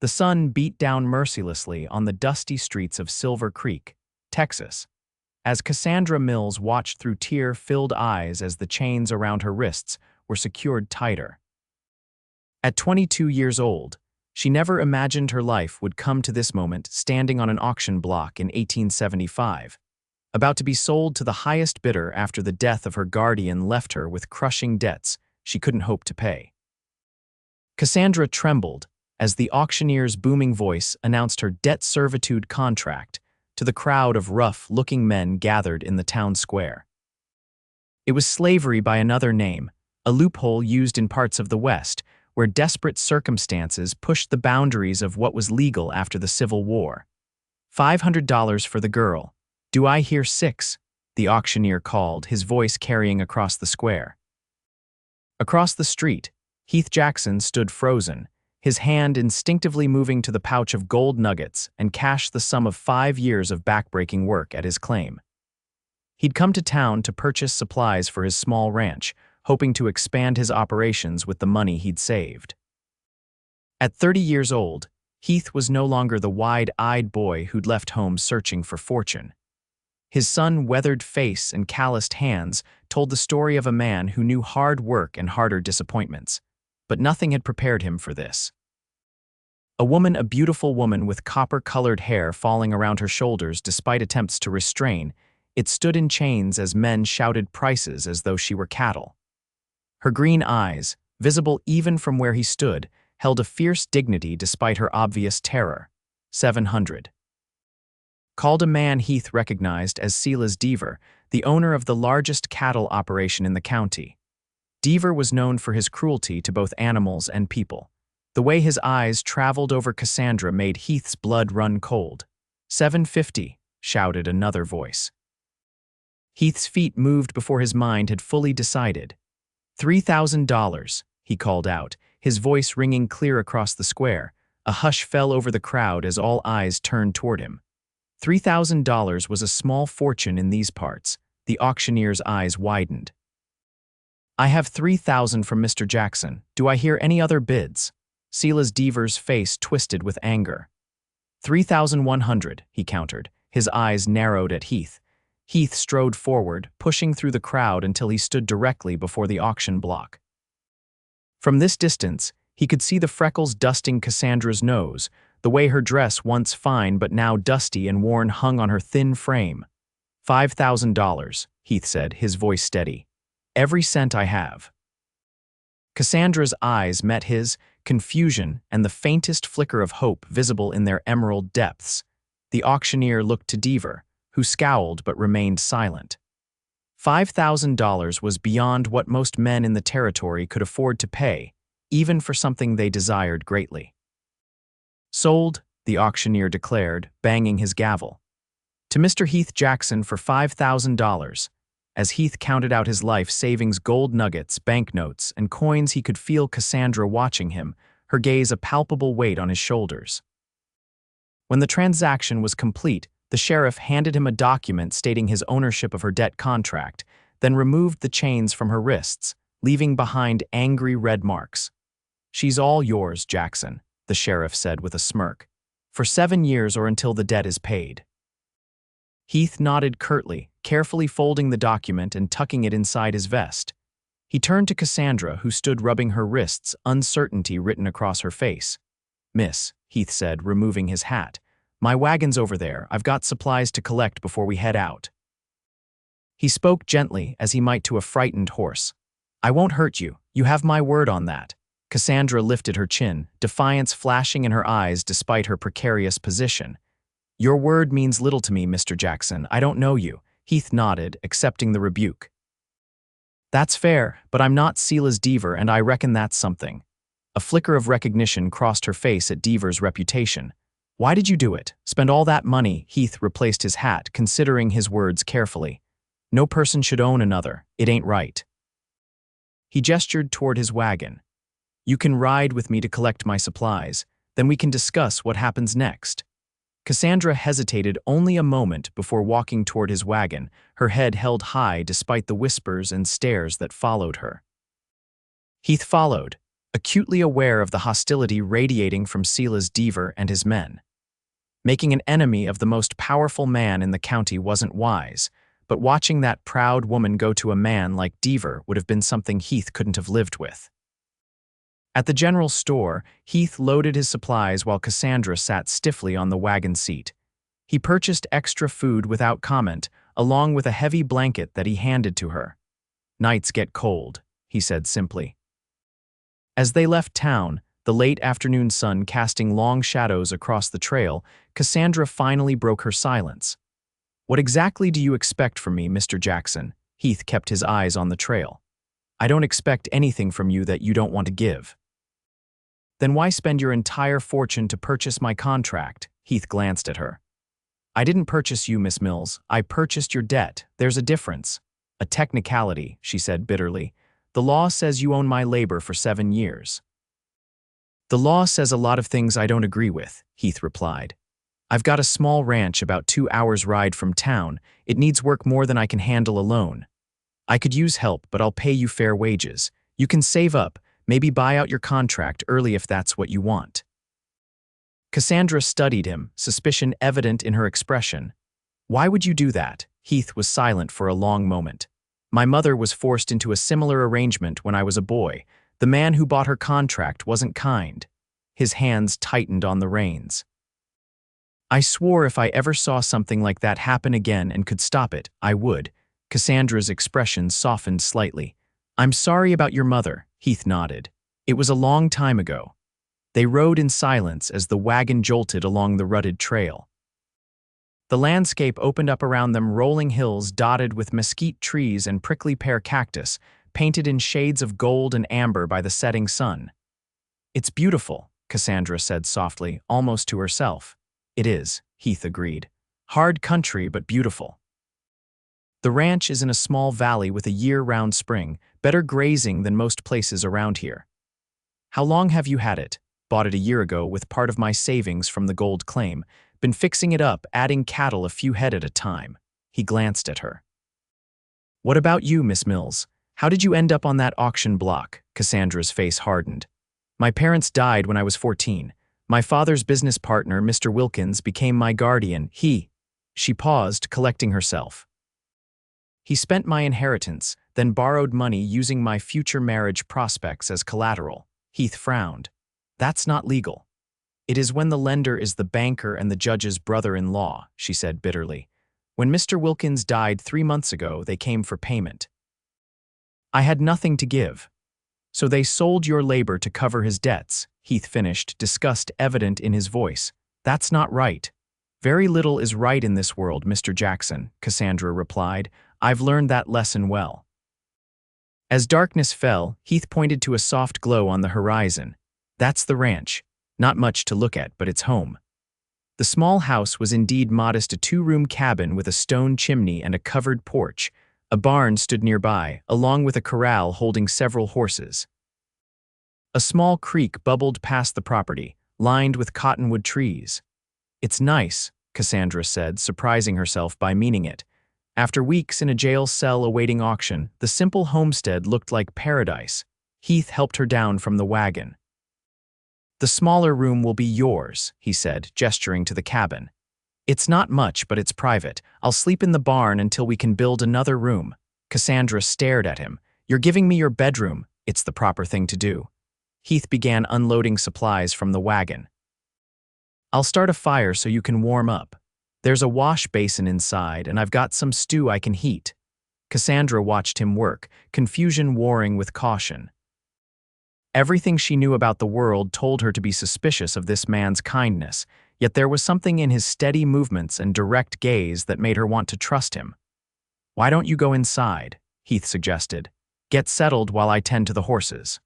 The sun beat down mercilessly on the dusty streets of Silver Creek, Texas, as Cassandra Mills watched through tear-filled eyes as the chains around her wrists were secured tighter. At 22 years old, she never imagined her life would come to this moment, standing on an auction block in 1875, about to be sold to the highest bidder after the death of her guardian left her with crushing debts she couldn't hope to pay. Cassandra trembled as the auctioneer's booming voice announced her debt servitude contract to the crowd of rough-looking men gathered in the town square. It was slavery by another name, a loophole used in parts of the West where desperate circumstances pushed the boundaries of what was legal after the Civil War. $500 for the girl. Do I hear 6? The auctioneer called, his voice carrying across the square. Across the street, Heath Jackson stood frozen, his hand instinctively moving to the pouch of gold nuggets and cashed the sum of 5 years of backbreaking work at his claim. He'd come to town to purchase supplies for his small ranch, hoping to expand his operations with the money he'd saved. At 30 years old, Heath was no longer the wide-eyed boy who'd left home searching for fortune. His sun-weathered face and calloused hands told the story of a man who knew hard work and harder disappointments, but nothing had prepared him for this. A beautiful woman with copper-colored hair falling around her shoulders despite attempts to restrain, it stood in chains as men shouted prices as though she were cattle. Her green eyes, visible even from where he stood, held a fierce dignity despite her obvious terror. 700. Called a man Heath recognized as Silas Deaver, the owner of the largest cattle operation in the county. Deaver was known for his cruelty to both animals and people. The way his eyes traveled over Cassandra made Heath's blood run cold. 750, shouted another voice. Heath's feet moved before his mind had fully decided. $3,000, he called out, his voice ringing clear across the square. A hush fell over the crowd as all eyes turned toward him. $3,000 was a small fortune in these parts. The auctioneer's eyes widened. I have $3,000 from Mr. Jackson. Do I hear any other bids? Silas Deaver's face twisted with anger. 3,100, he countered, his eyes narrowed at Heath. Heath strode forward, pushing through the crowd until he stood directly before the auction block. From this distance, he could see the freckles dusting Cassandra's nose, the way her dress, once fine but now dusty and worn, hung on her thin frame. $5,000, Heath said, his voice steady. Every cent I have. Cassandra's eyes met his, confusion and the faintest flicker of hope visible in their emerald depths. The auctioneer looked to Deaver, who scowled but remained silent. $5,000 was beyond what most men in the territory could afford to pay, even for something they desired greatly. Sold, the auctioneer declared, banging his gavel. To Mr. Heath Jackson for $5,000. As Heath counted out his life savings, gold nuggets, banknotes, and coins, he could feel Cassandra watching him, her gaze a palpable weight on his shoulders. When the transaction was complete, the sheriff handed him a document stating his ownership of her debt contract, then removed the chains from her wrists, leaving behind angry red marks. She's all yours, Jackson, the sheriff said with a smirk, for 7 years or until the debt is paid. Heath nodded curtly, carefully folding the document and tucking it inside his vest. He turned to Cassandra, who stood rubbing her wrists, uncertainty written across her face. Miss, Heath said, removing his hat, my wagon's over there. I've got supplies to collect before we head out. He spoke gently, as he might to a frightened horse. I won't hurt you. You have my word on that. Cassandra lifted her chin, defiance flashing in her eyes despite her precarious position. Your word means little to me, Mr. Jackson. I don't know you. Heath nodded, accepting the rebuke. That's fair, but I'm not Silas Deaver, and I reckon that's something. A flicker of recognition crossed her face at Deaver's reputation. Why did you do it? Spend all that money? Heath replaced his hat, considering his words carefully. No person should own another. It ain't right. He gestured toward his wagon. You can ride with me to collect my supplies, then we can discuss what happens next. Cassandra hesitated only a moment before walking toward his wagon, her head held high despite the whispers and stares that followed her. Heath followed, acutely aware of the hostility radiating from Silas Deaver and his men. Making an enemy of the most powerful man in the county wasn't wise, but watching that proud woman go to a man like Deaver would have been something Heath couldn't have lived with. At the general store, Heath loaded his supplies while Cassandra sat stiffly on the wagon seat. He purchased extra food without comment, along with a heavy blanket that he handed to her. "Nights get cold," he said simply. As they left town, the late afternoon sun casting long shadows across the trail, Cassandra finally broke her silence. "What exactly do you expect from me, Mr. Jackson?" Heath kept his eyes on the trail. "I don't expect anything from you that you don't want to give." "Then why spend your entire fortune to purchase my contract?" Heath glanced at her. "I didn't purchase you, Miss Mills. I purchased your debt. There's a difference." "A technicality," she said bitterly. "The law says you own my labor for 7 years." "The law says a lot of things I don't agree with," Heath replied. "I've got a small ranch about 2 hours' ride from town. It needs work more than I can handle alone. I could use help, but I'll pay you fair wages. You can save up, maybe buy out your contract early if that's what you want." Cassandra studied him, suspicion evident in her expression. "Why would you do that?" Heath was silent for a long moment. "My mother was forced into a similar arrangement when I was a boy. The man who bought her contract wasn't kind." His hands tightened on the reins. "I swore if I ever saw something like that happen again and could stop it, I would." Cassandra's expression softened slightly. "I'm sorry about your mother," Heath nodded. "It was a long time ago." They rode in silence as the wagon jolted along the rutted trail. The landscape opened up around them, rolling hills dotted with mesquite trees and prickly pear cactus, painted in shades of gold and amber by the setting sun. "It's beautiful," Cassandra said softly, almost to herself. "It is," Heath agreed. "Hard country, but beautiful." The ranch is in a small valley with a year-round spring, better grazing than most places around here. "How long have you had it?" "Bought it a year ago with part of my savings from the gold claim. Been fixing it up, adding cattle a few head at a time." He glanced at her. "What about you, Miss Mills? How did you end up on that auction block?" Cassandra's face hardened. "My parents died when I was 14. My father's business partner, Mr. Wilkins, became my guardian. She paused, collecting herself. "He spent my inheritance, then borrowed money using my future marriage prospects as collateral." Heath frowned. "That's not legal." "It is when the lender is the banker and the judge's brother-in-law," she said bitterly. "When Mr. Wilkins died 3 months ago, they came for payment. I had nothing to give. So they sold your labor to cover his debts," Heath finished, disgust evident in his voice. "That's not right." "Very little is right in this world, Mr. Jackson," Cassandra replied. "I've learned that lesson well." As darkness fell, Heath pointed to a soft glow on the horizon. "That's the ranch. Not much to look at, but it's home." The small house was indeed modest, a 2-room cabin with a stone chimney and a covered porch. A barn stood nearby, along with a corral holding several horses. A small creek bubbled past the property, lined with cottonwood trees. "It's nice," Cassandra said, surprising herself by meaning it. After weeks in a jail cell awaiting auction, the simple homestead looked like paradise. Heath helped her down from the wagon. "The smaller room will be yours," he said, gesturing to the cabin. "It's not much, but it's private. I'll sleep in the barn until we can build another room." Cassandra stared at him. "You're giving me your bedroom." "It's the proper thing to do." Heath began unloading supplies from the wagon. "I'll start a fire so you can warm up. There's a wash basin inside, and I've got some stew I can heat." Cassandra watched him work, confusion warring with caution. Everything she knew about the world told her to be suspicious of this man's kindness, yet there was something in his steady movements and direct gaze that made her want to trust him. "Why don't you go inside?" Heath suggested. "Get settled while I tend to the horses."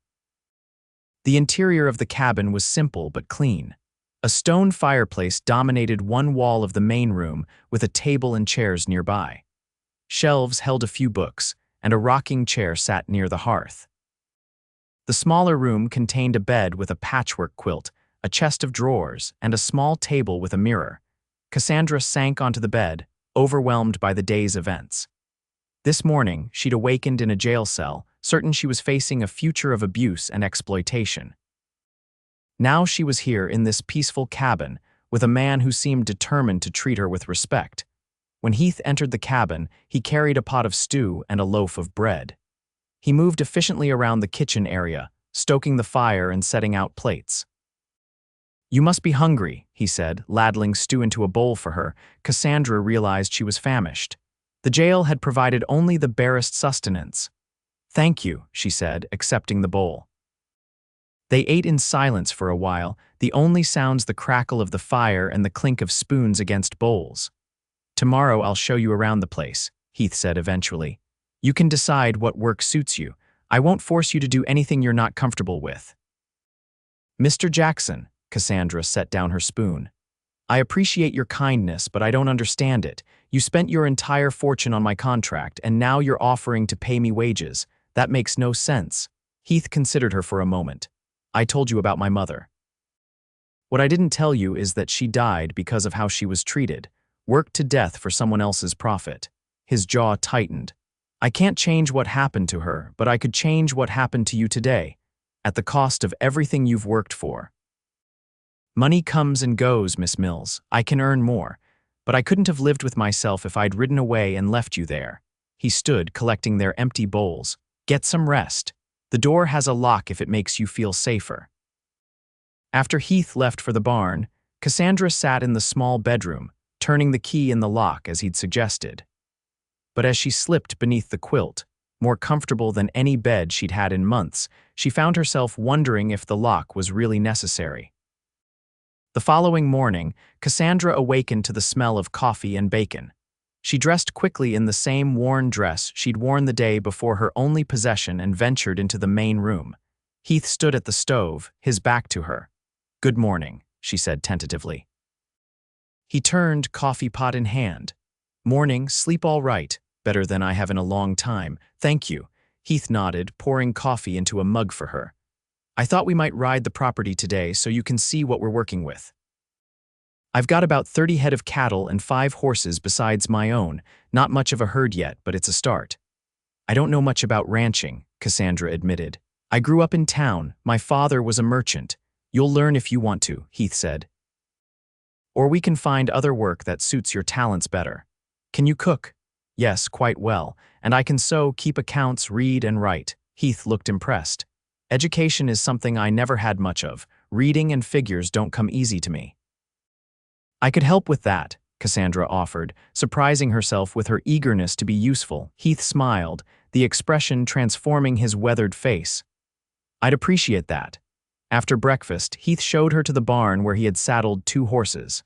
The interior of the cabin was simple but clean. A stone fireplace dominated one wall of the main room, with a table and chairs nearby. Shelves held a few books, and a rocking chair sat near the hearth. The smaller room contained a bed with a patchwork quilt, a chest of drawers, and a small table with a mirror. Cassandra sank onto the bed, overwhelmed by the day's events. This morning, she'd awakened in a jail cell, certain she was facing a future of abuse and exploitation. Now she was here in this peaceful cabin, with a man who seemed determined to treat her with respect. When Heath entered the cabin, he carried a pot of stew and a loaf of bread. He moved efficiently around the kitchen area, stoking the fire and setting out plates. "You must be hungry," he said, ladling stew into a bowl for her. Cassandra realized she was famished. The jail had provided only the barest sustenance. "Thank you," she said, accepting the bowl. They ate in silence for a while, the only sounds the crackle of the fire and the clink of spoons against bowls. "Tomorrow I'll show you around the place," Heath said eventually. "You can decide what work suits you. I won't force you to do anything you're not comfortable with." "Mr. Jackson," Cassandra set down her spoon. "I appreciate your kindness, but I don't understand it. You spent your entire fortune on my contract, and now you're offering to pay me wages. That makes no sense." Heath considered her for a moment. "I told you about my mother. What I didn't tell you is that she died because of how she was treated, worked to death for someone else's profit." His jaw tightened. "I can't change what happened to her, but I could change what happened to you today, at the cost of everything you've worked for. Money comes and goes, Miss Mills. I can earn more, but I couldn't have lived with myself if I'd ridden away and left you there." He stood, collecting their empty bowls. "Get some rest. The door has a lock if it makes you feel safer." After Heath left for the barn, Cassandra sat in the small bedroom, turning the key in the lock as he'd suggested. But as she slipped beneath the quilt, more comfortable than any bed she'd had in months, she found herself wondering if the lock was really necessary. The following morning, Cassandra awakened to the smell of coffee and bacon. She dressed quickly in the same worn dress she'd worn the day before her only possession and ventured into the main room. Heath stood at the stove, his back to her. "Good morning," she said tentatively. He turned, coffee pot in hand. "Morning, sleep all right. Better than I have in a long time. Thank you." Heath nodded, pouring coffee into a mug for her. "I thought we might ride the property today so you can see what we're working with. I've got about 30 head of cattle and 5 horses besides my own. Not much of a herd yet, but it's a start." "I don't know much about ranching," Cassandra admitted. "I grew up in town. My father was a merchant." "You'll learn if you want to," Heath said. "Or we can find other work that suits your talents better." "Can you cook?" "Yes, quite well. And I can sew, keep accounts, read, and write." Heath looked impressed. "Education is something I never had much of. Reading and figures don't come easy to me." "I could help with that," Cassandra offered, surprising herself with her eagerness to be useful. Heath smiled, the expression transforming his weathered face. "I'd appreciate that." After breakfast, Heath showed her to the barn where he had saddled 2 horses.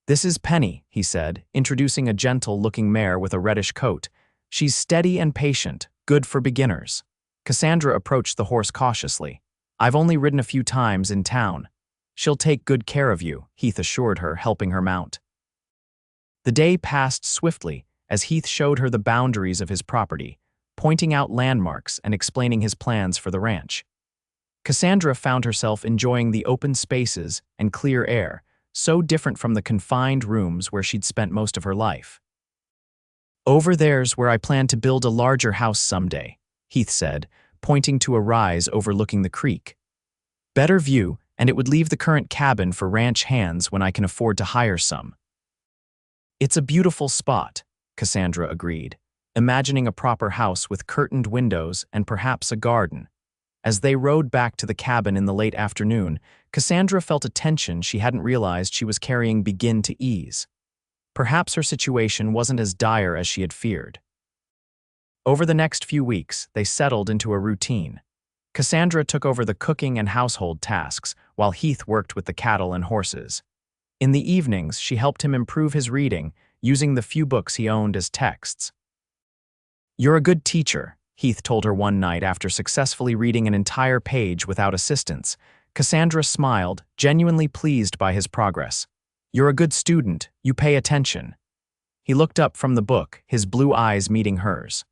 "This is Penny," he said, introducing a gentle-looking mare with a reddish coat. "She's steady and patient, good for beginners." Cassandra approached the horse cautiously. "I've only ridden a few times in town." "She'll take good care of you," Heath assured her, helping her mount. The day passed swiftly as Heath showed her the boundaries of his property, pointing out landmarks and explaining his plans for the ranch. Cassandra found herself enjoying the open spaces and clear air, so different from the confined rooms where she'd spent most of her life. "Over there's where I plan to build a larger house someday," Heath said, pointing to a rise overlooking the creek. "Better view, and it would leave the current cabin for ranch hands when I can afford to hire some." "It's a beautiful spot," Cassandra agreed, imagining a proper house with curtained windows and perhaps a garden. As they rode back to the cabin in the late afternoon, Cassandra felt a tension she hadn't realized she was carrying begin to ease. Perhaps her situation wasn't as dire as she had feared. Over the next few weeks, they settled into a routine. Cassandra took over the cooking and household tasks, while Heath worked with the cattle and horses. In the evenings, she helped him improve his reading, using the few books he owned as texts. "You're a good teacher," Heath told her one night after successfully reading an entire page without assistance. Cassandra smiled, genuinely pleased by his progress. "You're a good student. You pay attention." He looked up from the book, his blue eyes meeting hers.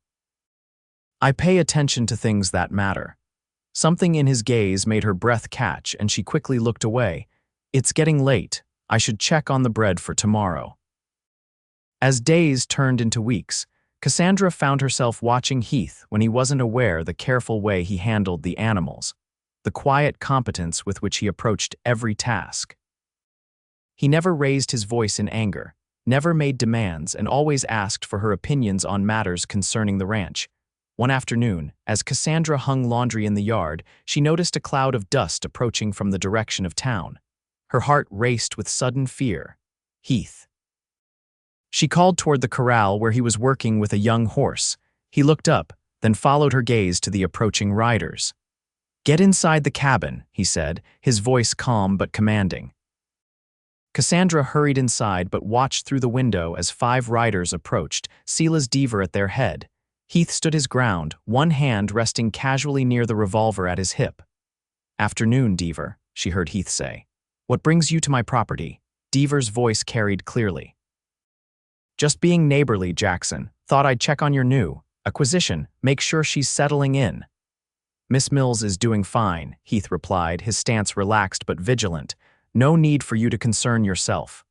"I pay attention to things that matter." Something in his gaze made her breath catch, and she quickly looked away. "It's getting late. I should check on the bread for tomorrow." As days turned into weeks, Cassandra found herself watching Heath when he wasn't aware the careful way he handled the animals, the quiet competence with which he approached every task. He never raised his voice in anger, never made demands, and always asked for her opinions on matters concerning the ranch. One afternoon, as Cassandra hung laundry in the yard, she noticed a cloud of dust approaching from the direction of town. Her heart raced with sudden fear. Heath. She called toward the corral where he was working with a young horse. He looked up, then followed her gaze to the approaching riders. "Get inside the cabin," he said, his voice calm but commanding. Cassandra hurried inside but watched through the window as 5 riders approached, Silas Deaver at their head. Heath stood his ground, one hand resting casually near the revolver at his hip. "Afternoon, Deaver," she heard Heath say. "What brings you to my property?" Deaver's voice carried clearly. "Just being neighborly, Jackson. Thought I'd check on your new acquisition, make sure she's settling in." "Miss Mills is doing fine," Heath replied, his stance relaxed but vigilant. "No need for you to concern yourself."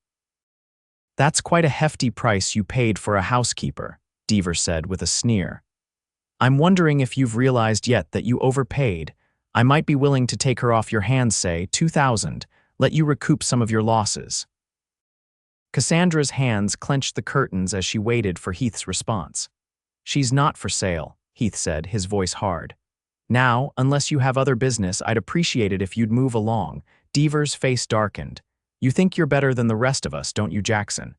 "That's quite a hefty price you paid for a housekeeper," Deaver said with a sneer. "I'm wondering if you've realized yet that you overpaid. I might be willing to take her off your hands, say, $2,000, let you recoup some of your losses." Cassandra's hands clenched the curtains as she waited for Heath's response. "She's not for sale," Heath said, his voice hard. "Now, unless you have other business, I'd appreciate it if you'd move along." Deaver's face darkened. "You think you're better than the rest of us, don't you, Jackson?"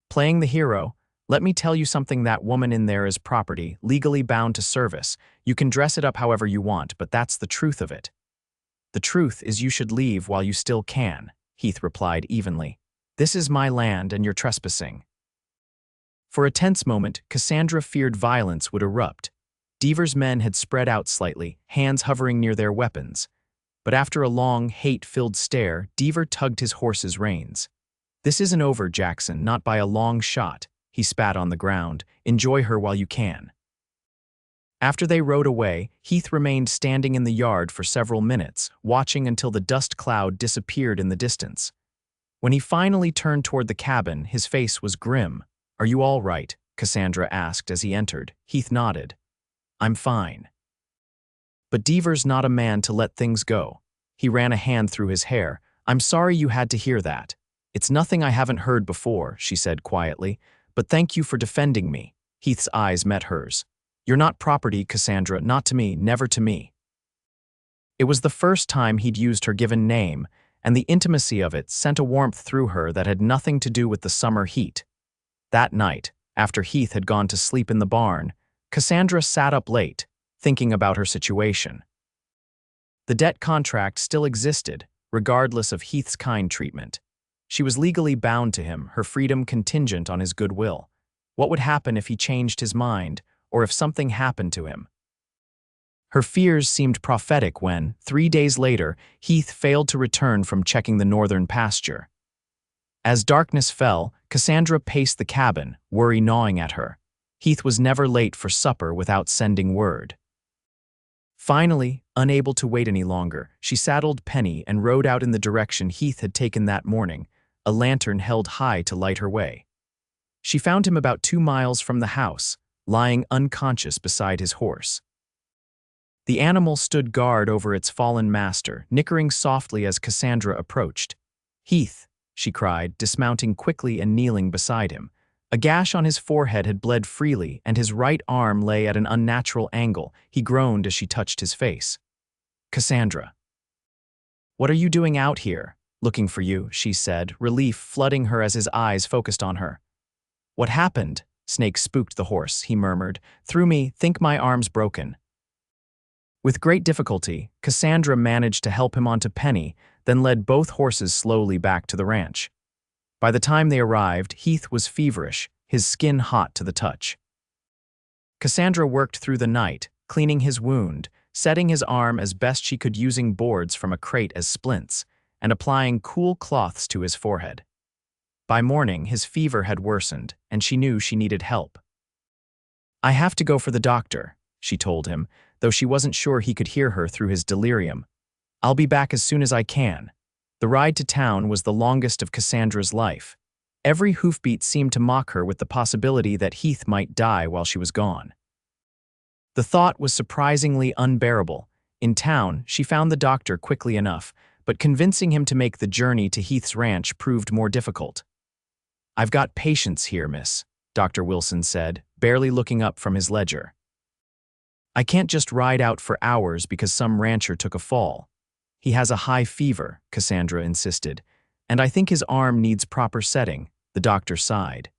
Playing the hero, "Let me tell you something, that woman in there is property, legally bound to service. You can dress it up however you want, but that's the truth of it." "The truth is you should leave while you still can," Heath replied evenly. "This is my land and you're trespassing." For a tense moment, Cassandra feared violence would erupt. Deaver's men had spread out slightly, hands hovering near their weapons. But after a long, hate-filled stare, Deaver tugged his horse's reins. "This isn't over, Jackson, not by a long shot," he spat on the ground. "Enjoy her while you can." After they rode away, Heath remained standing in the yard for several minutes, watching until the dust cloud disappeared in the distance. When he finally turned toward the cabin, his face was grim. "Are you all right?" Cassandra asked as he entered. Heath nodded. "I'm fine." But Deaver's not a man to let things go. He ran a hand through his hair. "I'm sorry you had to hear that. It's nothing I haven't heard before," she said quietly, "but thank you for defending me." Heath's eyes met hers. "You're not property, Cassandra, not to me, never to me." It was the first time he'd used her given name, and the intimacy of it sent a warmth through her that had nothing to do with the summer heat. That night, after Heath had gone to sleep in the barn, Cassandra sat up late, thinking about her situation. The debt contract still existed, regardless of Heath's kind treatment. She was legally bound to him, her freedom contingent on his goodwill. What would happen if he changed his mind, or if something happened to him? Her fears seemed prophetic when, 3 days later, Heath failed to return from checking the northern pasture. As darkness fell, Cassandra paced the cabin, worry gnawing at her. Heath was never late for supper without sending word. Finally, unable to wait any longer, she saddled Penny and rode out in the direction Heath had taken that morning, a lantern held high to light her way. She found him about 2 miles from the house, lying unconscious beside his horse. The animal stood guard over its fallen master, nickering softly as Cassandra approached. "Heath," she cried, dismounting quickly and kneeling beside him. A gash on his forehead had bled freely, and his right arm lay at an unnatural angle. He groaned as she touched his face. "Cassandra." "What are you doing out here?" "Looking for you," she said, relief flooding her as his eyes focused on her. "What happened?" "Snake spooked the horse," he murmured. "Threw me, think my arm's broken." With great difficulty, Cassandra managed to help him onto Penny, then led both horses slowly back to the ranch. By the time they arrived, Heath was feverish, his skin hot to the touch. Cassandra worked through the night, cleaning his wound, setting his arm as best she could using boards from a crate as splints, and applying cool cloths to his forehead. By morning, his fever had worsened, and she knew she needed help. "I have to go for the doctor," she told him, though she wasn't sure he could hear her through his delirium. "I'll be back as soon as I can." The ride to town was the longest of Cassandra's life. Every hoofbeat seemed to mock her with the possibility that Heath might die while she was gone. The thought was surprisingly unbearable. In town, she found the doctor quickly enough, but convincing him to make the journey to Heath's ranch proved more difficult. "I've got patients here, miss," Dr. Wilson said, barely looking up from his ledger. "I can't just ride out for hours because some rancher took a fall. He has a high fever," Cassandra insisted, "and I think his arm needs proper setting," the doctor sighed.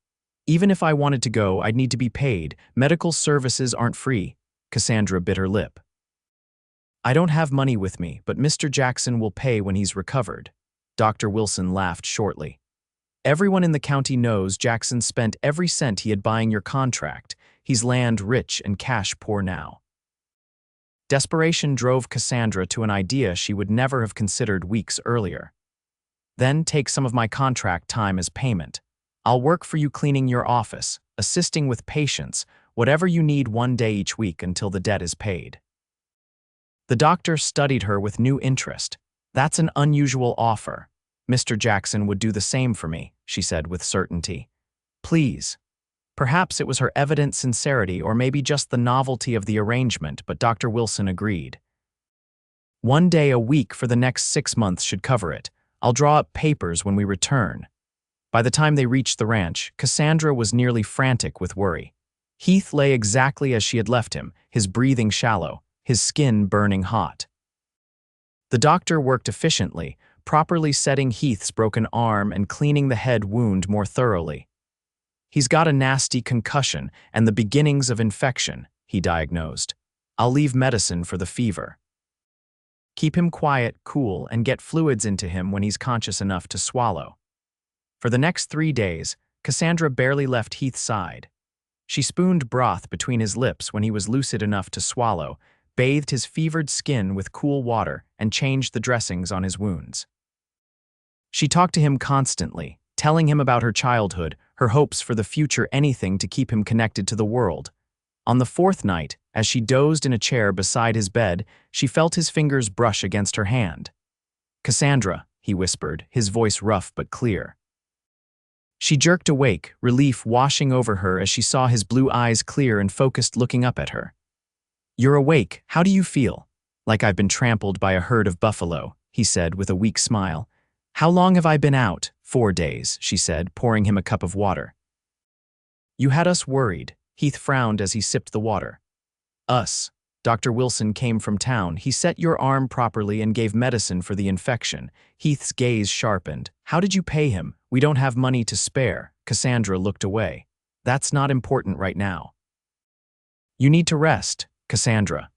"Even if I wanted to go, I'd need to be paid. Medical services aren't free." Cassandra bit her lip. "I don't have money with me, but Mr. Jackson will pay when he's recovered." Dr. Wilson laughed shortly. "Everyone in the county knows Jackson spent every cent he had buying your contract. He's land rich and cash poor now." Desperation drove Cassandra to an idea she would never have considered weeks earlier. "Then take some of my contract time as payment. I'll work for you cleaning your office, assisting with patients, whatever you need one day each week until the debt is paid." The doctor studied her with new interest. "That's an unusual offer. Mr. Jackson would do the same for me," she said with certainty. "Please." Perhaps it was her evident sincerity or maybe just the novelty of the arrangement, but Dr. Wilson agreed. "One day a week for the next 6 months should cover it. I'll draw up papers when we return." By the time they reached the ranch, Cassandra was nearly frantic with worry. Heath lay exactly as she had left him, his breathing shallow, his skin burning hot. The doctor worked efficiently, properly setting Heath's broken arm and cleaning the head wound more thoroughly. "He's got a nasty concussion and the beginnings of infection," he diagnosed. "I'll leave medicine for the fever. Keep him quiet, cool, and get fluids into him when he's conscious enough to swallow." For the next 3 days, Cassandra barely left Heath's side. She spooned broth between his lips when he was lucid enough to swallow, bathed his fevered skin with cool water, and changed the dressings on his wounds. She talked to him constantly, telling him about her childhood, her hopes for the future, anything to keep him connected to the world. On the 4th night, as she dozed in a chair beside his bed, she felt his fingers brush against her hand. "Cassandra," he whispered, his voice rough but clear. She jerked awake, relief washing over her as she saw his blue eyes clear and focused, looking up at her. "You're awake. How do you feel?" "Like I've been trampled by a herd of buffalo," he said with a weak smile. "How long have I been out?" 4 days, she said, pouring him a cup of water. "You had us worried." Heath frowned as he sipped the water. "Us." Dr. Wilson came from town. He set your arm properly and gave medicine for the infection. Heath's gaze sharpened. "How did you pay him?" "We don't have money to spare." Cassandra looked away. "That's not important right now." "You need to rest, Cassandra."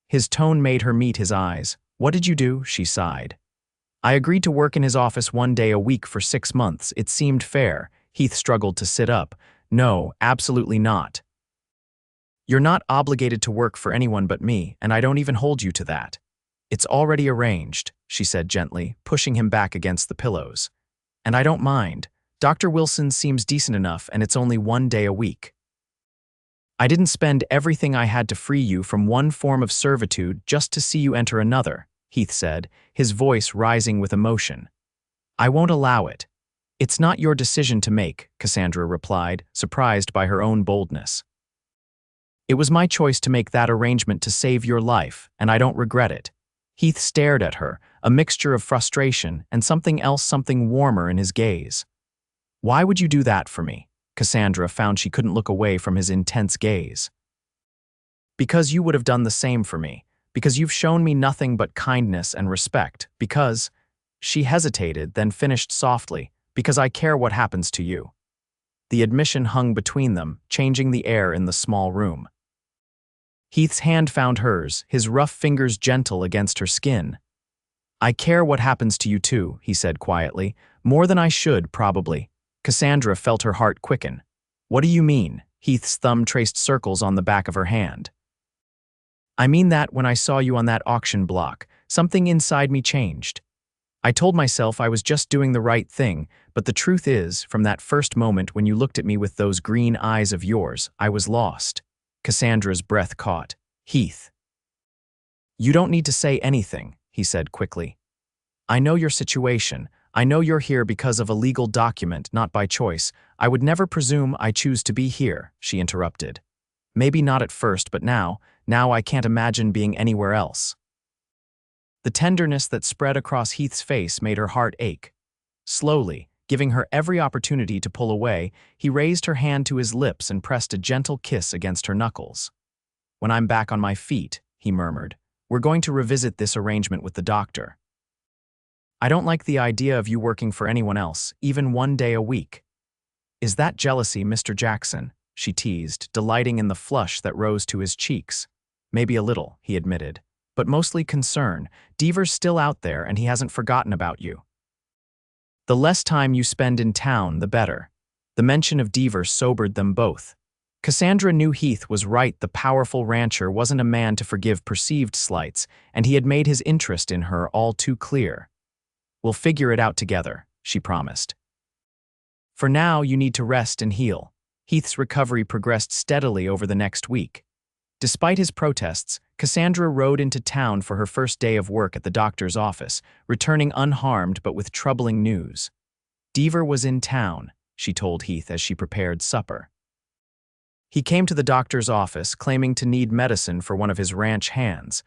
His tone made her meet his eyes. "What did you do?" she sighed. "I agreed to work in his office 1 day a week for 6 months. It seemed fair." Heath struggled to sit up. "No, absolutely not. You're not obligated to work for anyone but me, and I don't even hold you to that." "It's already arranged," she said gently, pushing him back against the pillows. "And I don't mind. Dr. Wilson seems decent enough, and it's only 1 day a week." "I didn't spend everything I had to free you from one form of servitude just to see you enter another," Heath said, his voice rising with emotion. "I won't allow it." "It's not your decision to make," Cassandra replied, surprised by her own boldness. "It was my choice to make that arrangement to save your life, and I don't regret it." Heath stared at her, a mixture of frustration and something else, something warmer in his gaze. "Why would you do that for me?" Cassandra found she couldn't look away from his intense gaze. "Because you would have done the same for me. Because you've shown me nothing but kindness and respect. Because—" She hesitated, then finished softly, "because I care what happens to you." The admission hung between them, changing the air in the small room. Heath's hand found hers, his rough fingers gentle against her skin. "I care what happens to you too," he said quietly. "More than I should, probably." Cassandra felt her heart quicken. "What do you mean?" Heath's thumb traced circles on the back of her hand. "I mean that when I saw you on that auction block, something inside me changed. I told myself I was just doing the right thing, but the truth is, from that first moment when you looked at me with those green eyes of yours, I was lost." Cassandra's breath caught. "Heath." "You don't need to say anything," he said quickly. "I know your situation. I know you're here because of a legal document, not by choice. I would never presume I choose to be here," she interrupted. "Maybe not at first, but now I can't imagine being anywhere else." The tenderness that spread across Heath's face made her heart ache. Slowly, giving her every opportunity to pull away, he raised her hand to his lips and pressed a gentle kiss against her knuckles. "When I'm back on my feet," he murmured, "we're going to revisit this arrangement with the doctor. I don't like the idea of you working for anyone else, even 1 day a week." "Is that jealousy, Mr. Jackson?" she teased, delighting in the flush that rose to his cheeks. "Maybe a little," he admitted, "but mostly concern. Deaver's still out there and he hasn't forgotten about you. The less time you spend in town, the better." The mention of Deaver sobered them both. Cassandra knew Heath was right. The powerful rancher wasn't a man to forgive perceived slights, and he had made his interest in her all too clear. "We'll figure it out together," she promised. "For now, you need to rest and heal." Heath's recovery progressed steadily over the next week. Despite his protests, Cassandra rode into town for her first day of work at the doctor's office, returning unharmed but with troubling news. Deaver was in town, she told Heath as she prepared supper. "He came to the doctor's office claiming to need medicine for one of his ranch hands,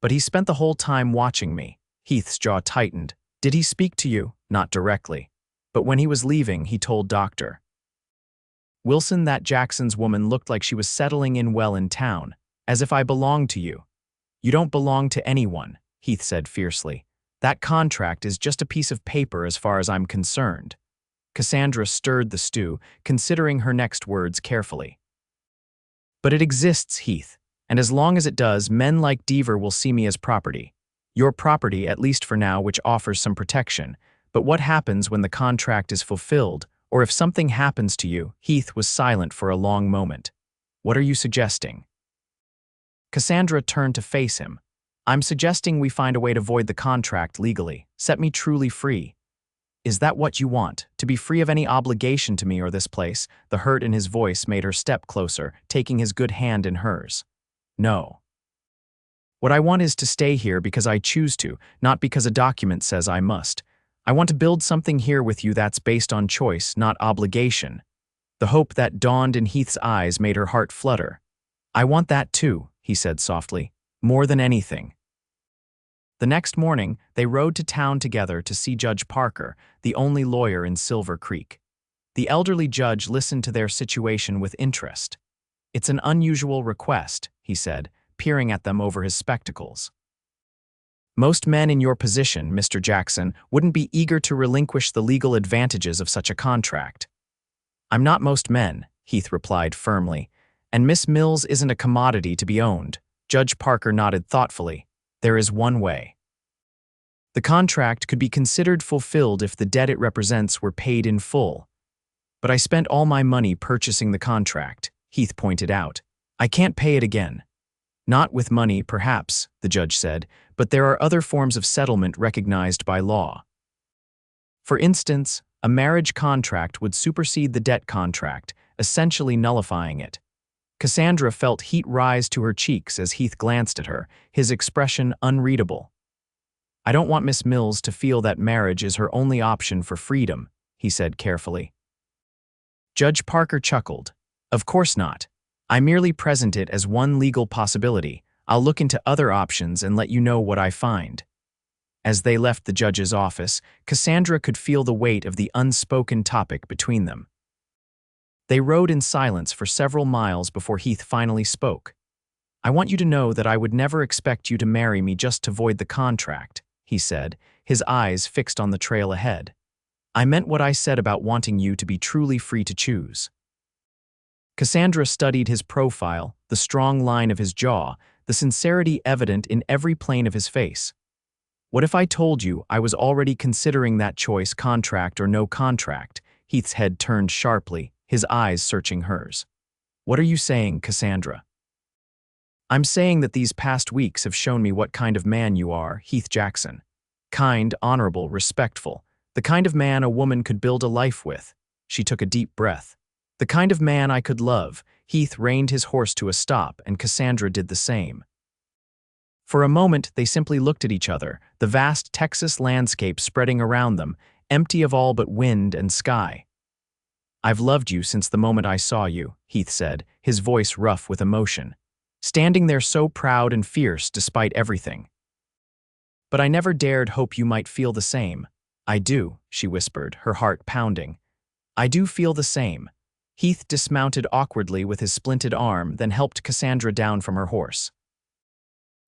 but he spent the whole time watching me." Heath's jaw tightened. "Did he speak to you?" "Not directly. But when he was leaving, he told Dr. Wilson that Jackson's woman looked like she was settling in well in town, as if I belonged to you." "You don't belong to anyone," Heath said fiercely. "That contract is just a piece of paper as far as I'm concerned." Cassandra stirred the stew, considering her next words carefully. "But it exists, Heath, and as long as it does, men like Deaver will see me as property. Your property, at least for now, which offers some protection. But what happens when the contract is fulfilled, or if something happens to you?" Heath was silent for a long moment. "What are you suggesting?" Cassandra turned to face him. "I'm suggesting we find a way to void the contract legally. Set me truly free." "Is that what you want? To be free of any obligation to me or this place?" The hurt in his voice made her step closer, taking his good hand in hers. "No. What I want is to stay here because I choose to, not because a document says I must. I want to build something here with you that's based on choice, not obligation." The hope that dawned in Heath's eyes made her heart flutter. "I want that too," he said softly, "more than anything." The next morning, they rode to town together to see Judge Parker, the only lawyer in Silver Creek. The elderly judge listened to their situation with interest. "It's an unusual request," he said, peering at them over his spectacles. "Most men in your position, Mr. Jackson, wouldn't be eager to relinquish the legal advantages of such a contract." "I'm not most men," Heath replied firmly, "and Miss Mills isn't a commodity to be owned." Judge Parker nodded thoughtfully. "There is one way. The contract could be considered fulfilled if the debt it represents were paid in full." "But I spent all my money purchasing the contract," Heath pointed out. "I can't pay it again." "Not with money, perhaps," the judge said, "but there are other forms of settlement recognized by law. For instance, a marriage contract would supersede the debt contract, essentially nullifying it." Cassandra felt heat rise to her cheeks as Heath glanced at her, his expression unreadable. "I don't want Miss Mills to feel that marriage is her only option for freedom," he said carefully. Judge Parker chuckled. "Of course not. I merely present it as one legal possibility. I'll look into other options and let you know what I find." As they left the judge's office, Cassandra could feel the weight of the unspoken topic between them. They rode in silence for several miles before Heath finally spoke. "I want you to know that I would never expect you to marry me just to void the contract," he said, his eyes fixed on the trail ahead. "I meant what I said about wanting you to be truly free to choose." Cassandra studied his profile, the strong line of his jaw, the sincerity evident in every plane of his face. "What if I told you I was already considering that choice, contract or no contract?" Heath's head turned sharply, his eyes searching hers. "What are you saying, Cassandra?" "I'm saying that these past weeks have shown me what kind of man you are, Heath Jackson. Kind, honorable, respectful. The kind of man a woman could build a life with." She took a deep breath. "The kind of man I could love." Heath reined his horse to a stop, and Cassandra did the same. For a moment, they simply looked at each other, the vast Texas landscape spreading around them, empty of all but wind and sky. "I've loved you since the moment I saw you," Heath said, his voice rough with emotion, standing there so proud and fierce despite everything. "But I never dared hope you might feel the same." "I do," she whispered, her heart pounding. "I do feel the same." Heath dismounted awkwardly with his splinted arm, then helped Cassandra down from her horse.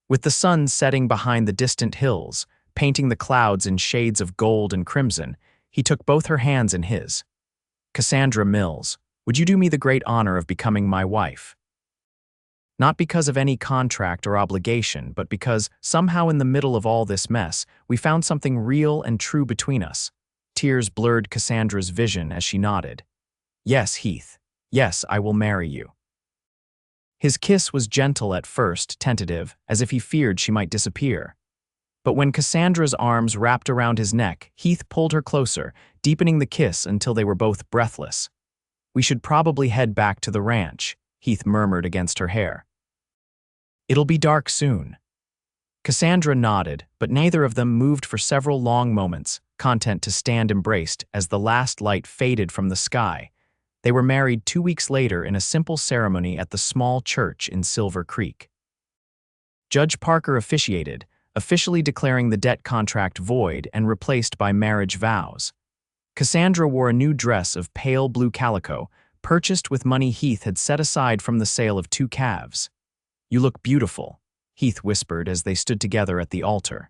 With the sun setting behind the distant hills, painting the clouds in shades of gold and crimson, he took both her hands in his. "Cassandra Mills, would you do me the great honor of becoming my wife?" Not because of any contract or obligation, but because, somehow in the middle of all this mess, we found something real and true between us. Tears blurred Cassandra's vision as she nodded. "Yes, Heath. Yes, I will marry you." His kiss was gentle at first, tentative, as if he feared she might disappear. But when Cassandra's arms wrapped around his neck, Heath pulled her closer, deepening the kiss until they were both breathless. "We should probably head back to the ranch," Heath murmured against her hair. "It'll be dark soon." Cassandra nodded, but neither of them moved for several long moments, content to stand embraced as the last light faded from the sky. They were married 2 weeks later in a simple ceremony at the small church in Silver Creek. Judge Parker officiated, officially declaring the debt contract void and replaced by marriage vows. Cassandra wore a new dress of pale blue calico, purchased with money Heath had set aside from the sale of 2 calves. "You look beautiful," Heath whispered as they stood together at the altar.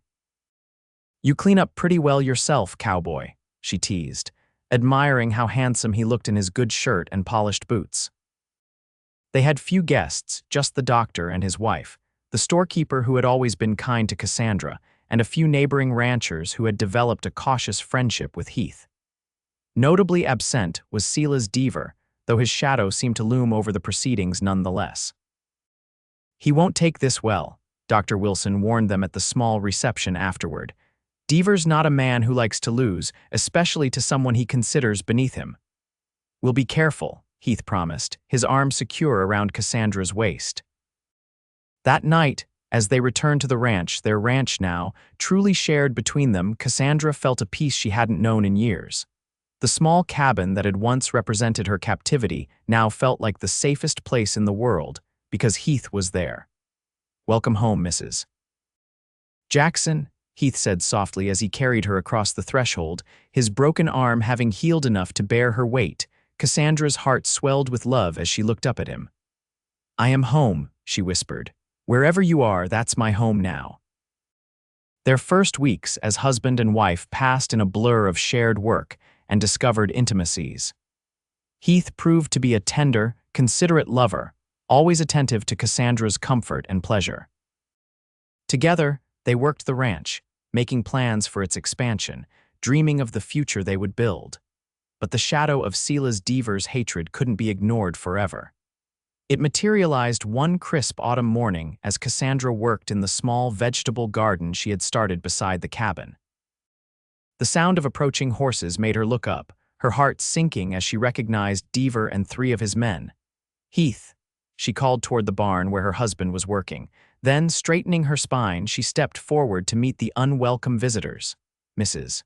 "You clean up pretty well yourself, Cowboy," she teased, admiring how handsome he looked in his good shirt and polished boots. They had few guests, just the doctor and his wife, the storekeeper who had always been kind to Cassandra, and a few neighboring ranchers who had developed a cautious friendship with Heath. Notably absent was Silas Deaver, though his shadow seemed to loom over the proceedings nonetheless. "He won't take this well," Dr. Wilson warned them at the small reception afterward. "Deaver's not a man who likes to lose, especially to someone he considers beneath him." "We'll be careful," Heath promised, his arm secure around Cassandra's waist. That night, as they returned to the ranch, their ranch now, truly shared between them, Cassandra felt a peace she hadn't known in years. The small cabin that had once represented her captivity now felt like the safest place in the world, because Heath was there. "Welcome home, Mrs. Jackson," Heath said softly as he carried her across the threshold, his broken arm having healed enough to bear her weight. Cassandra's heart swelled with love as she looked up at him. "I am home," she whispered. "Wherever you are, that's my home now." Their first weeks as husband and wife passed in a blur of shared work and discovered intimacies. Heath proved to be a tender, considerate lover, always attentive to Cassandra's comfort and pleasure. Together, they worked the ranch, making plans for its expansion, dreaming of the future they would build. But the shadow of Silas Deaver's hatred couldn't be ignored forever. It materialized one crisp autumn morning as Cassandra worked in the small vegetable garden she had started beside the cabin. The sound of approaching horses made her look up, her heart sinking as she recognized Deaver and 3 of his men. "Heath," she called toward the barn where her husband was working. Then, straightening her spine, she stepped forward to meet the unwelcome visitors. "Mrs.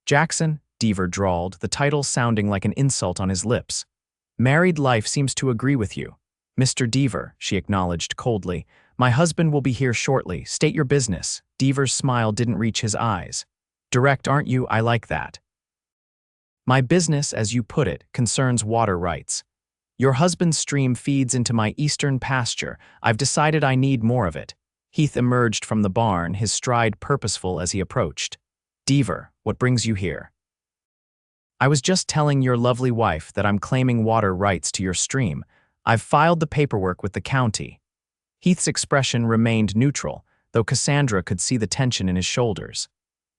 Jackson," Deaver drawled, the title sounding like an insult on his lips. "Married life seems to agree with you." "Mr. Deaver," she acknowledged coldly, "my husband will be here shortly. State your business." Deaver's smile didn't reach his eyes. "Direct, aren't you? I like that." "My business, as you put it, concerns water rights. Your husband's stream feeds into my eastern pasture. I've decided I need more of it." Heath emerged from the barn, his stride purposeful as he approached. "Deaver, what brings you here?" "I was just telling your lovely wife that I'm claiming water rights to your stream. I've filed the paperwork with the county." Heath's expression remained neutral, though Cassandra could see the tension in his shoulders.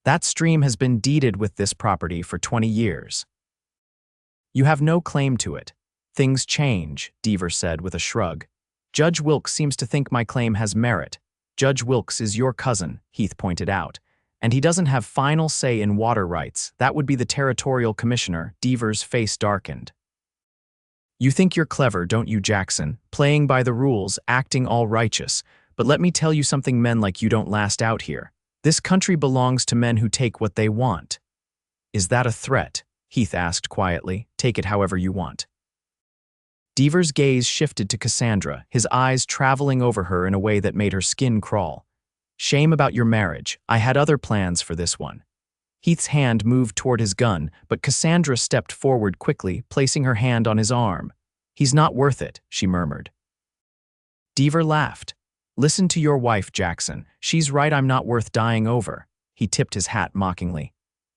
"That stream has been deeded with this property for 20 years. You have no claim to it." "Things change," Deaver said with a shrug. "Judge Wilkes seems to think my claim has merit." "Judge Wilkes is your cousin," Heath pointed out, "and he doesn't have final say in water rights. That would be the territorial commissioner." Deaver's face darkened. "You think you're clever, don't you, Jackson? Playing by the rules, acting all righteous. But let me tell you something, men like you don't last out here. This country belongs to men who take what they want." "Is that a threat?" Heath asked quietly. "Take it however you want." Deaver's gaze shifted to Cassandra, his eyes traveling over her in a way that made her skin crawl. "Shame about your marriage. I had other plans for this one." Heath's hand moved toward his gun, but Cassandra stepped forward quickly, placing her hand on his arm. "He's not worth it," she murmured. Deaver laughed. "Listen to your wife, Jackson. She's right, I'm not worth dying over." He tipped his hat mockingly.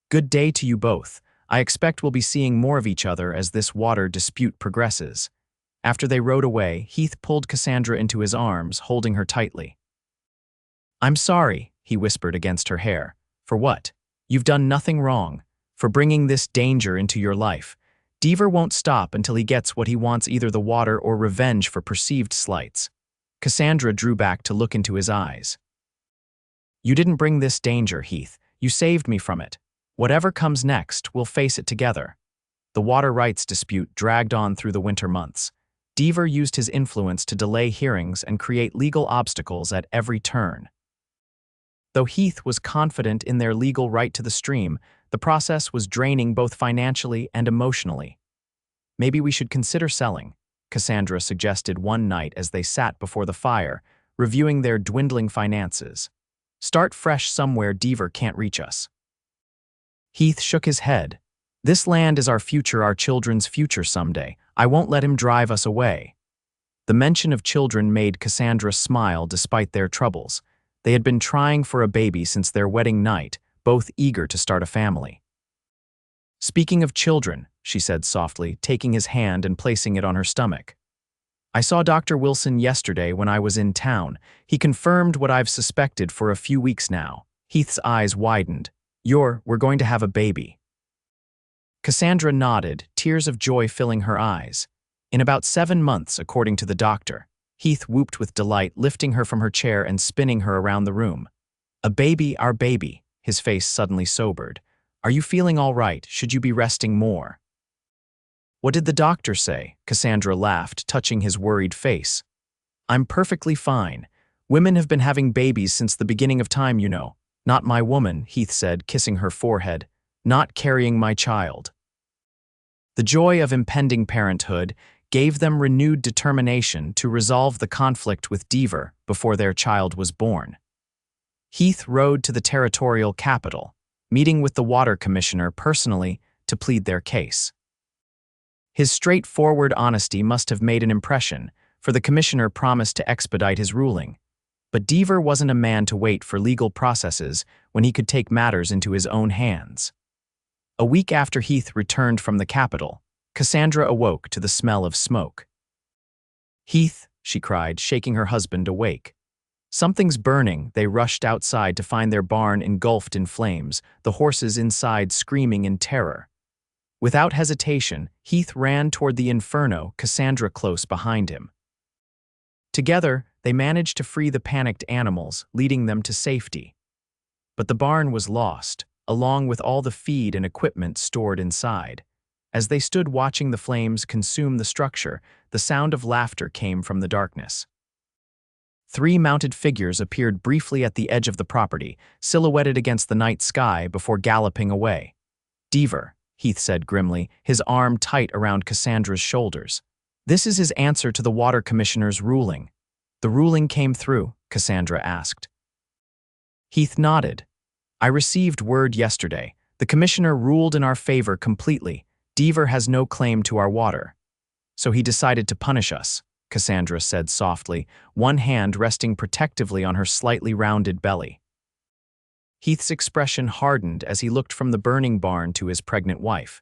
"Good day to you both. I expect we'll be seeing more of each other as this water dispute progresses." After they rode away, Heath pulled Cassandra into his arms, holding her tightly. "I'm sorry," he whispered against her hair. "For what? You've done nothing wrong. For bringing this danger into your life. Deaver won't stop until he gets what he wants, either the water or revenge for perceived slights." Cassandra drew back to look into his eyes. "You didn't bring this danger, Heath. You saved me from it. Whatever comes next, we'll face it together." The water rights dispute dragged on through the winter months. Deaver used his influence to delay hearings and create legal obstacles at every turn. Though Heath was confident in their legal right to the stream, the process was draining both financially and emotionally. "Maybe we should consider selling," Cassandra suggested one night as they sat before the fire, reviewing their dwindling finances. "Start fresh somewhere Deaver can't reach us." Heath shook his head. "This land is our future, our children's future someday. I won't let him drive us away." The mention of children made Cassandra smile despite their troubles. They had been trying for a baby since their wedding night, both eager to start a family. "Speaking of children," she said softly, taking his hand and placing it on her stomach. "I saw Dr. Wilson yesterday when I was in town. He confirmed what I've suspected for a few weeks now." Heath's eyes widened. We're going to have a baby." Cassandra nodded, tears of joy filling her eyes. "In about 7 months, according to the doctor." Heath whooped with delight, lifting her from her chair and spinning her around the room. "A baby, our baby." His face suddenly sobered. "Are you feeling all right? Should you be resting more?" "What did the doctor say?" Cassandra laughed, touching his worried face. "I'm perfectly fine. Women have been having babies since the beginning of time, you know." "Not my woman," Heath said, kissing her forehead. "Not carrying my child." The joy of impending parenthood gave them renewed determination to resolve the conflict with Deaver before their child was born. Heath rode to the territorial capital, meeting with the water commissioner personally to plead their case. His straightforward honesty must have made an impression, for the commissioner promised to expedite his ruling. But Deaver wasn't a man to wait for legal processes when he could take matters into his own hands. A week after Heath returned from the capital, Cassandra awoke to the smell of smoke. "Heath," she cried, shaking her husband awake. "Something's burning." They rushed outside to find their barn engulfed in flames, the horses inside screaming in terror. Without hesitation, Heath ran toward the inferno, Cassandra close behind him. Together, they managed to free the panicked animals, leading them to safety. But the barn was lost, along with all the feed and equipment stored inside. As they stood watching the flames consume the structure, the sound of laughter came from the darkness. 3 mounted figures appeared briefly at the edge of the property, silhouetted against the night sky before galloping away. "Deaver," Heath said grimly, his arm tight around Cassandra's shoulders. "This is his answer to the water commissioner's ruling." "The ruling came through?" Cassandra asked. Heath nodded. "I received word yesterday. The commissioner ruled in our favor completely. Deaver has no claim to our water." "So he decided to punish us," Cassandra said softly, one hand resting protectively on her slightly rounded belly. Heath's expression hardened as he looked from the burning barn to his pregnant wife.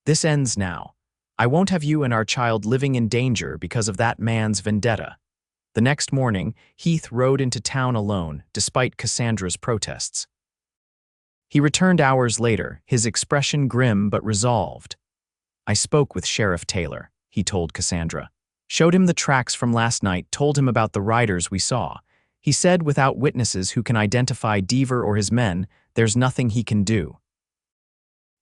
"This ends now. I won't have you and our child living in danger because of that man's vendetta." The next morning, Heath rode into town alone, despite Cassandra's protests. He returned hours later, his expression grim but resolved. "I spoke with Sheriff Taylor," he told Cassandra. "Showed him the tracks from last night, told him about the riders we saw. He said without witnesses who can identify Deaver or his men, there's nothing he can do."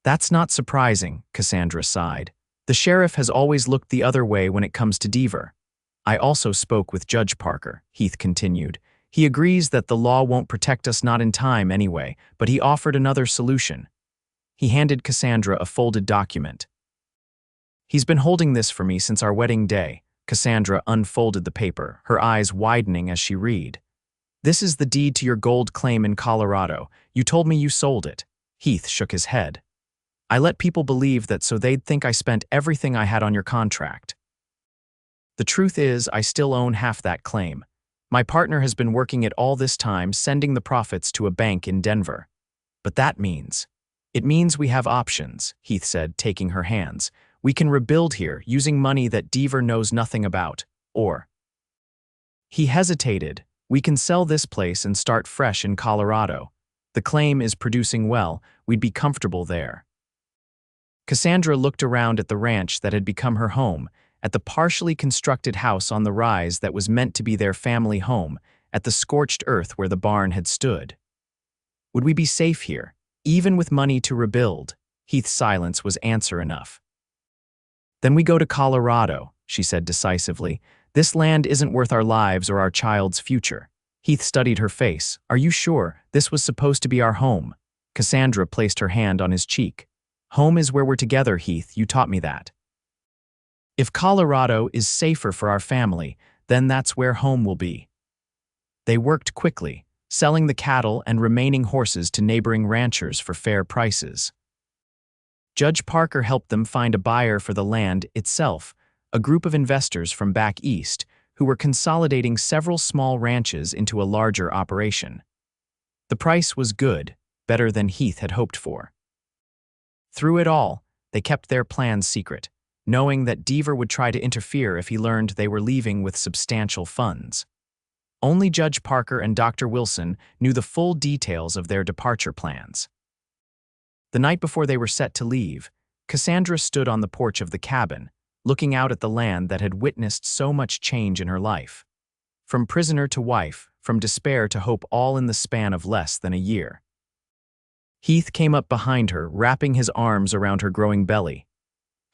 "That's not surprising," Cassandra sighed. "The sheriff has always looked the other way when it comes to Deaver." "I also spoke with Judge Parker," Heath continued. "He agrees that the law won't protect us, not in time anyway, but he offered another solution." He handed Cassandra a folded document. "He's been holding this for me since our wedding day." Cassandra unfolded the paper, her eyes widening as she read. "This is the deed to your gold claim in Colorado. You told me you sold it." Heath shook his head. "I let people believe that so they'd think I spent everything I had on your contract. The truth is, I still own half that claim. My partner has been working it all this time, sending the profits to a bank in Denver. But it means we have options," Heath said, taking her hands. "We can rebuild here using money that Deaver knows nothing about. Or..." He hesitated. "We can sell this place and start fresh in Colorado. The claim is producing well. We'd be comfortable there." Cassandra looked around at the ranch that had become her home, at the partially constructed house on the rise that was meant to be their family home, at the scorched earth where the barn had stood. Would we be safe here, even with money to rebuild? Heath's silence was answer enough. "Then we go to Colorado," she said decisively. "This land isn't worth our lives or our child's future." Heath studied her face. "Are you sure? This was supposed to be our home." Cassandra placed her hand on his cheek. "Home is where we're together, Heath. You taught me that. If Colorado is safer for our family, then that's where home will be." They worked quickly, selling the cattle and remaining horses to neighboring ranchers for fair prices. Judge Parker helped them find a buyer for the land itself, a group of investors from back east who were consolidating several small ranches into a larger operation. The price was good, better than Heath had hoped for. Through it all, they kept their plans secret, knowing that Deaver would try to interfere if he learned they were leaving with substantial funds. Only Judge Parker and Dr. Wilson knew the full details of their departure plans. The night before they were set to leave, Cassandra stood on the porch of the cabin, looking out at the land that had witnessed so much change in her life. From prisoner to wife, from despair to hope, all in the span of less than a year. Heath came up behind her, wrapping his arms around her growing belly.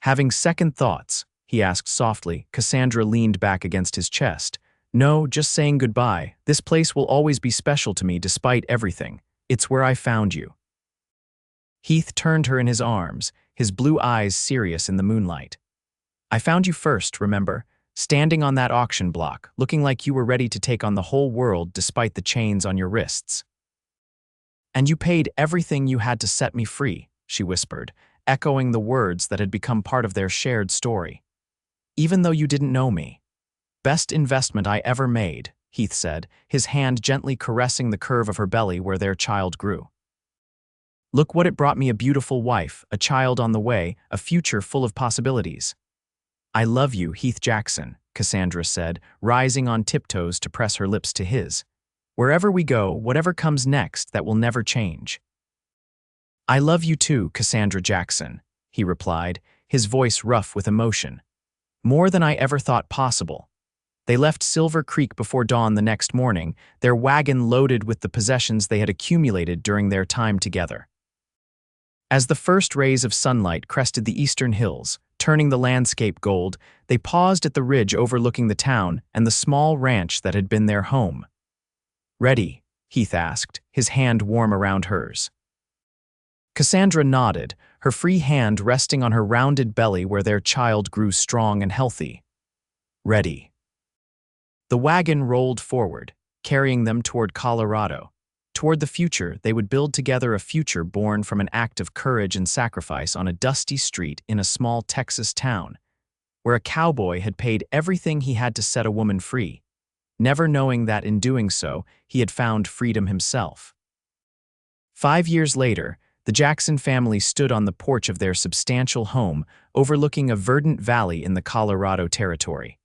"Having second thoughts?" he asked softly. Cassandra leaned back against his chest. "No, just saying goodbye. This place will always be special to me despite everything. It's where I found you." Heath turned her in his arms, his blue eyes serious in the moonlight. "I found you first, remember? Standing on that auction block, looking like you were ready to take on the whole world despite the chains on your wrists. And you paid everything you had to set me free," she whispered, echoing the words that had become part of their shared story. "Even though you didn't know me." "Best investment I ever made," Heath said, his hand gently caressing the curve of her belly where their child grew. "Look what it brought me: a beautiful wife, a child on the way, a future full of possibilities." "I love you, Heath Jackson," Cassandra said, rising on tiptoes to press her lips to his. "Wherever we go, whatever comes next, that will never change." "I love you too, Cassandra Jackson," he replied, his voice rough with emotion. "More than I ever thought possible." They left Silver Creek before dawn the next morning, their wagon loaded with the possessions they had accumulated during their time together. As the first rays of sunlight crested the eastern hills, turning the landscape gold, they paused at the ridge overlooking the town and the small ranch that had been their home. "Ready?" Heath asked, his hand warm around hers. Cassandra nodded, her free hand resting on her rounded belly where their child grew strong and healthy. "Ready." The wagon rolled forward, carrying them toward Colorado. Toward the future, they would build together a future born from an act of courage and sacrifice on a dusty street in a small Texas town, where a cowboy had paid everything he had to set a woman free, never knowing that in doing so, he had found freedom himself. 5 years later, the Jackson family stood on the porch of their substantial home, overlooking a verdant valley in the Colorado Territory.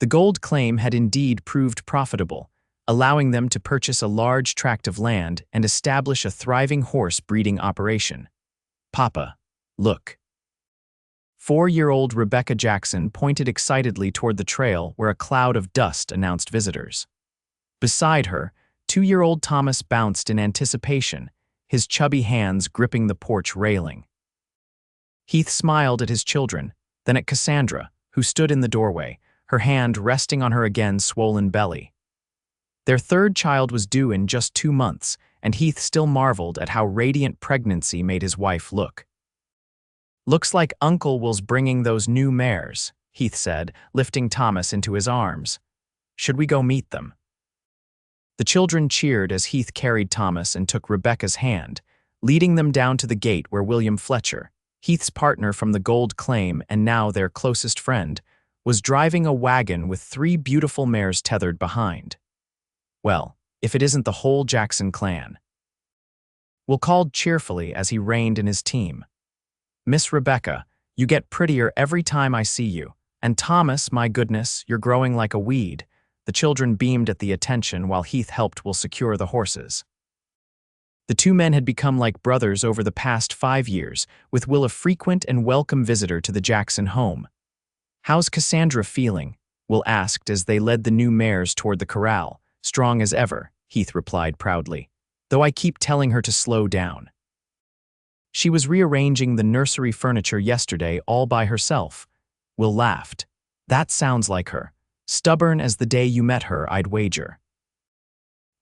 The gold claim had indeed proved profitable, allowing them to purchase a large tract of land and establish a thriving horse breeding operation. "Papa, look." 4-year-old Rebecca Jackson pointed excitedly toward the trail where a cloud of dust announced visitors. Beside her, 2-year-old Thomas bounced in anticipation, his chubby hands gripping the porch railing. Heath smiled at his children, then at Cassandra, who stood in the doorway, her hand resting on her again swollen belly. Their third child was due in just 2 months, and Heath still marveled at how radiant pregnancy made his wife look. "Looks like Uncle Will's bringing those new mares," Heath said, lifting Thomas into his arms. "Should we go meet them?" The children cheered as Heath carried Thomas and took Rebecca's hand, leading them down to the gate where William Fletcher, Heath's partner from the gold claim and now their closest friend, was driving a wagon with 3 beautiful mares tethered behind. "Well, if it isn't the whole Jackson clan," Will called cheerfully as he reined in his team. "Miss Rebecca, you get prettier every time I see you. And Thomas, my goodness, you're growing like a weed." The children beamed at the attention while Heath helped Will secure the horses. The 2 men had become like brothers over the past 5 years, with Will a frequent and welcome visitor to the Jackson home. "How's Cassandra feeling?" Will asked as they led the new mares toward the corral. "Strong as ever," Heath replied proudly, "though I keep telling her to slow down. She was rearranging the nursery furniture yesterday all by herself." Will laughed. "That sounds like her. Stubborn as the day you met her, I'd wager."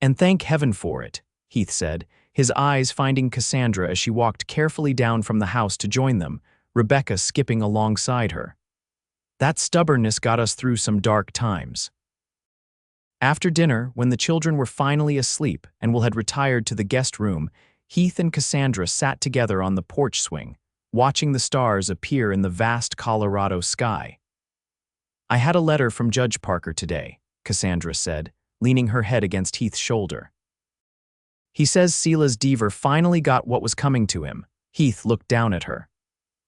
"And thank heaven for it," Heath said, his eyes finding Cassandra as she walked carefully down from the house to join them, Rebecca skipping alongside her. "That stubbornness got us through some dark times." After dinner, when the children were finally asleep and Will had retired to the guest room, Heath and Cassandra sat together on the porch swing, watching the stars appear in the vast Colorado sky. "I had a letter from Judge Parker today," Cassandra said, leaning her head against Heath's shoulder. "He says Sila's Deaver finally got what was coming to him." Heath looked down at her.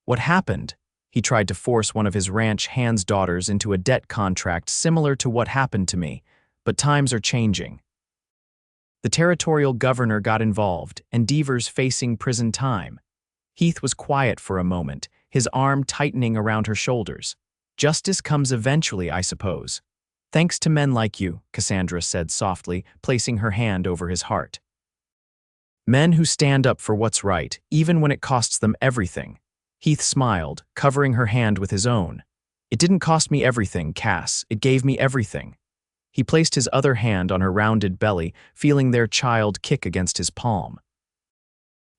"What happened?" He tried to force one of his ranch hand's daughters into a debt contract similar to what happened to me, but times are changing. The territorial governor got involved, and Deaver's facing prison time. Heath was quiet for a moment, his arm tightening around her shoulders. "Justice comes eventually, I suppose. Thanks to men like you," Cassandra said softly, placing her hand over his heart. "Men who stand up for what's right, even when it costs them everything." Heath smiled, covering her hand with his own. "It didn't cost me everything, Cass. It gave me everything." He placed his other hand on her rounded belly, feeling their child kick against his palm.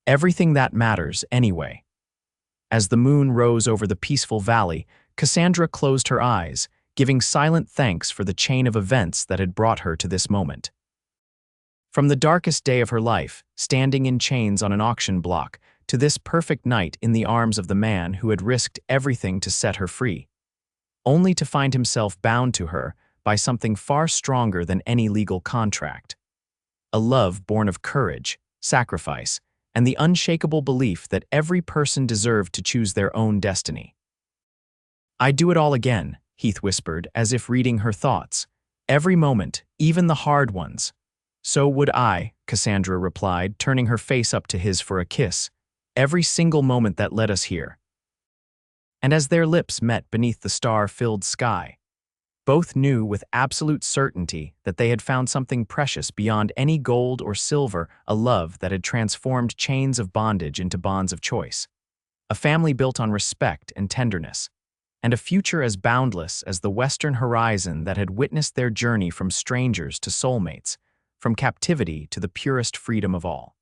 "Everything that matters, anyway." As the moon rose over the peaceful valley, Cassandra closed her eyes, giving silent thanks for the chain of events that had brought her to this moment. From the darkest day of her life, standing in chains on an auction block, to this perfect night in the arms of the man who had risked everything to set her free, only to find himself bound to her by something far stronger than any legal contract. A love born of courage, sacrifice, and the unshakable belief that every person deserved to choose their own destiny. "I'd do it all again," Heath whispered, as if reading her thoughts. "Every moment, even the hard ones." "So would I," Cassandra replied, turning her face up to his for a kiss. "Every single moment that led us here." And as their lips met beneath the star-filled sky, both knew with absolute certainty that they had found something precious beyond any gold or silver, a love that had transformed chains of bondage into bonds of choice, a family built on respect and tenderness, and a future as boundless as the western horizon that had witnessed their journey from strangers to soulmates, from captivity to the purest freedom of all.